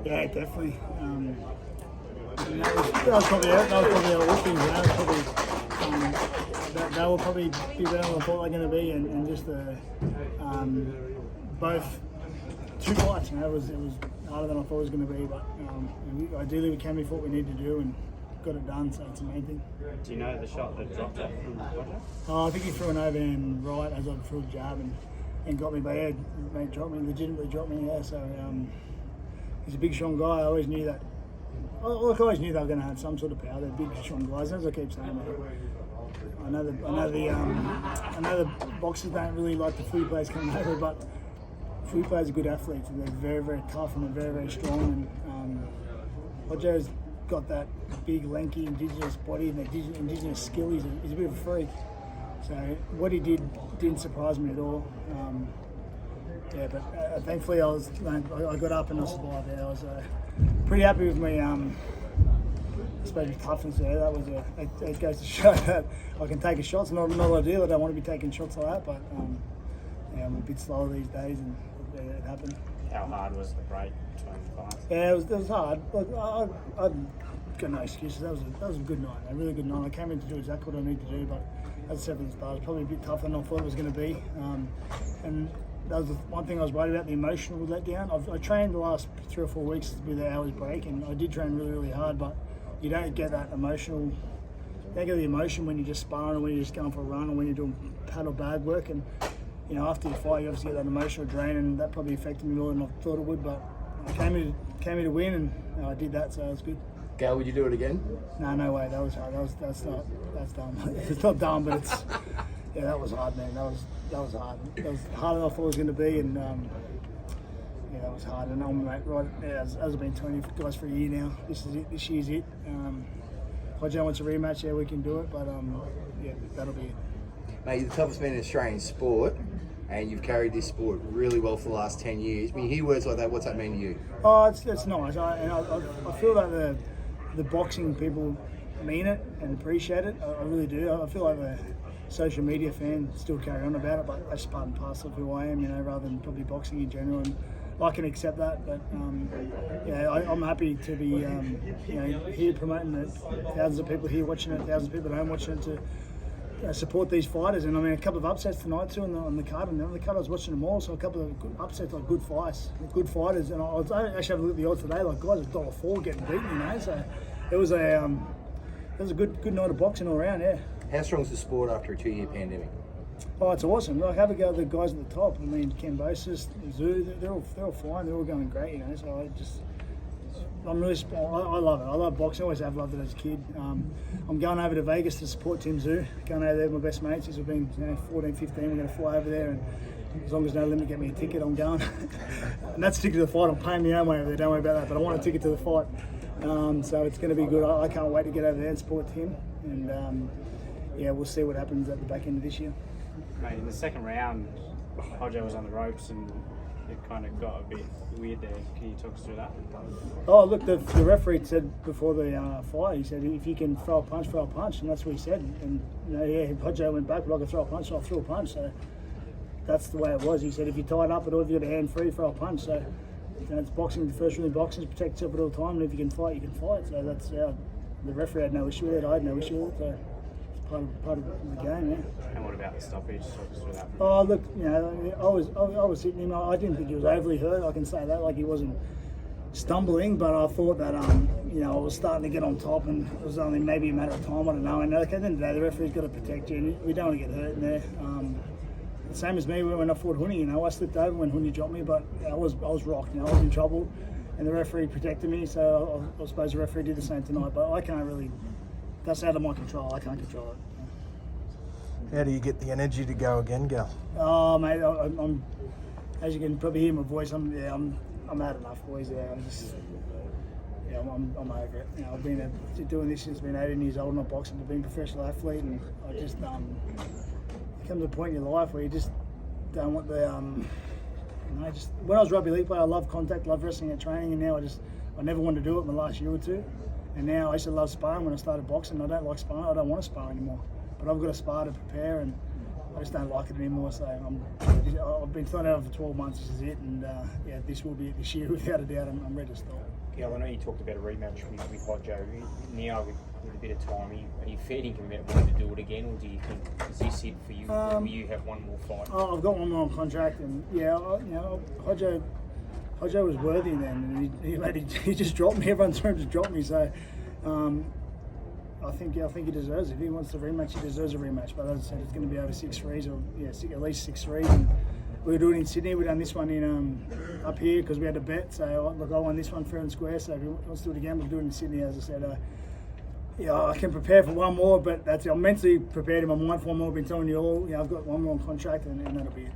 Yeah, definitely. That was probably all things. They will probably be better than I thought they were going to be, and just the both 2 fights. It was harder than I thought it was going to be, but ideally we came with what we need to do and got it done. So it's the main thing. Do you know the shot that dropped it from Hodges? I think he threw an overhand right as I threw a jab and got me, but yeah, mate, legitimately dropped me. Yeah, so he's a big, strong guy. I always knew that. I always knew they were going to have some sort of power. They're big, strong guys. As I keep saying, I know the boxers don't really like the food players coming over, but food players are good athletes and they're very, very tough and they're very, very strong. And Hodges got that big, lanky, indigenous body and indigenous skill. He's a bit of a freak. So what he did didn't surprise me at all. Yeah, but thankfully I got up and I survived. Yeah, I was pretty happy with me. I suppose the toughness there. That was it goes to show that I can take a shot. It's not ideal. I don't want to be taking shots like that, but yeah, I'm a bit slower these days, and it happened. How hard was the break between the fights? Yeah, it was hard. Look, I got no excuses. That was a good night, a really good night. I came in to do exactly what I need to do, but as I said from the start, it was probably a bit tougher than I thought it was going to be. And that was the one thing I was worried about, the emotional letdown. I trained the last 3 or 4 weeks with an hour's break, and I did train really, really hard, but you don't get that emotional. You don't get the emotion when you're just sparring or when you're just going for a run or when you're doing pad or bag work. And you know, after you fight, you obviously get that emotional drain, and that probably affected me more than I thought it would. But I came here to win, and I did that, so it was good. Gal, would you do it again? No way. That was hard. That's dumb. It's not dumb, but it's yeah, that was hard, man. That was hard. That was harder than I thought it was going to be, and yeah, that was hard. And I'm right. Yeah, as I've been 20 guys for a year now. This is it. This year's it. If Hodges wants a rematch, yeah, we can do it. But yeah, that'll be it. Mate, you're the toughest man in Australian sport, and you've carried this sport really well for the last 10 years. When you hear words like that, what's that mean to you? Oh, it's nice. I feel that the boxing people mean it and appreciate it. I really do. I feel like the social media fans still carry on about it, but that's part and parcel of who I am, you know, rather than probably boxing in general. And I can accept that, but yeah, I'm happy to be, you know, here promoting it. Thousands of people here watching it, thousands of people at home watching it to support these fighters. And I mean, a couple of upsets tonight too on the card. And on the card, I was watching them all, so a couple of good upsets, like good fights, good fighters. And I actually have a look at the odds today, like guys at $1.04 getting beaten, you know. So it was a good night of boxing all around, yeah. How strong is the sport after a 2-year pandemic? Oh, it's awesome. Like, have a go at the guys at the top. I mean, Cambosis, Zoo, they're all flying. They're all going great, you know. So I'm really, I love it. I love boxing. I always have loved it as a kid. I'm going over to Vegas to support Tim Zoo. Going over there with my best mates. Since we've been 14, 15, we're going to fly over there. And as long as no limit get me a ticket, I'm going. And that's a ticket to the fight. I'm paying my own way over there. Don't worry about that. But I want a ticket to the fight. So it's going to be good. I can't wait to get over there and support Tim. And yeah, we'll see what happens at the back end of this year. Mate, in the second round, Hodges was on the ropes and it kind of got a bit weird there. Can you talk us through that? Oh, look, the referee said before the fight, he said, if you can throw a punch, and that's what he said. And, you know, yeah, Hodges went back, but I could throw a punch, so I threw a punch. So that's the way it was. He said, if you tie it up at all, if you've got a hand free, throw a punch. So, you know, it's boxing, the first rule in boxing is protect yourself at all time, and if you can fight, you can fight. So that's the referee had no issue with it, I had no issue with it. So it's part of the game, yeah. And what about the stoppage? Talk us through that. Oh, look, you know, I was hitting him. I didn't think he was overly hurt. I can say that, like he wasn't stumbling, but I thought that you know, I was starting to get on top, and it was only maybe a matter of time. I don't know. And like, at the end of the day, the referee's got to protect you, and we don't want to get hurt in there. Same as me when I fought Huni, you know, I slipped over when Huni dropped me, but I was rocked, you know, I was in trouble, and the referee protected me. So I suppose the referee did the same tonight, but I can't really. That's out of my control. I can't control it. How do you get the energy to go again, Gal? Oh, mate, I'm as you can probably hear my voice. I'm had enough, boys. Yeah, I'm over it. You know, I've been doing this since I've been 18 years old. I'm not boxing, I've been a professional athlete, and I just it comes to a point in your life where you just don't want the you know, just when I was rugby league player, I loved contact, loved wrestling and training, and now I never wanted to do it in the last year or two. And now I used to love sparring when I started boxing. I don't like sparring. I don't want to spar anymore. But I've got to spar to prepare, and I just don't like it anymore. So I've been thrown out for 12 months. This is it, and yeah, this will be it this year without a doubt. I'm ready to start. Yeah, I know you talked about a rematch with Hodges. Now with a bit of time, are you fairly committed to do it again, or do you think is this it for you? Will you have one more fight? I've got one more on contract, and yeah, Hodges was worthy then, and he just dropped me. Everyone's trying to drop me, so I think he deserves it. If he wants a rematch, he deserves a rematch. But as I said, it's going to be over 6-3s, or at least 6-3s. And we were doing it in Sydney. We done this one in up here because we had a bet. So look, I won this one fair and square. So if he wants to do it again, we'll do it in Sydney. As I said, I can prepare for one more, but that's I'm mentally prepared in my mind for one more. I've been telling you all. I've got one more on contract, and that'll be it.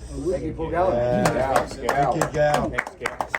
Thank you, Paul Gallen. Thank you, Gal.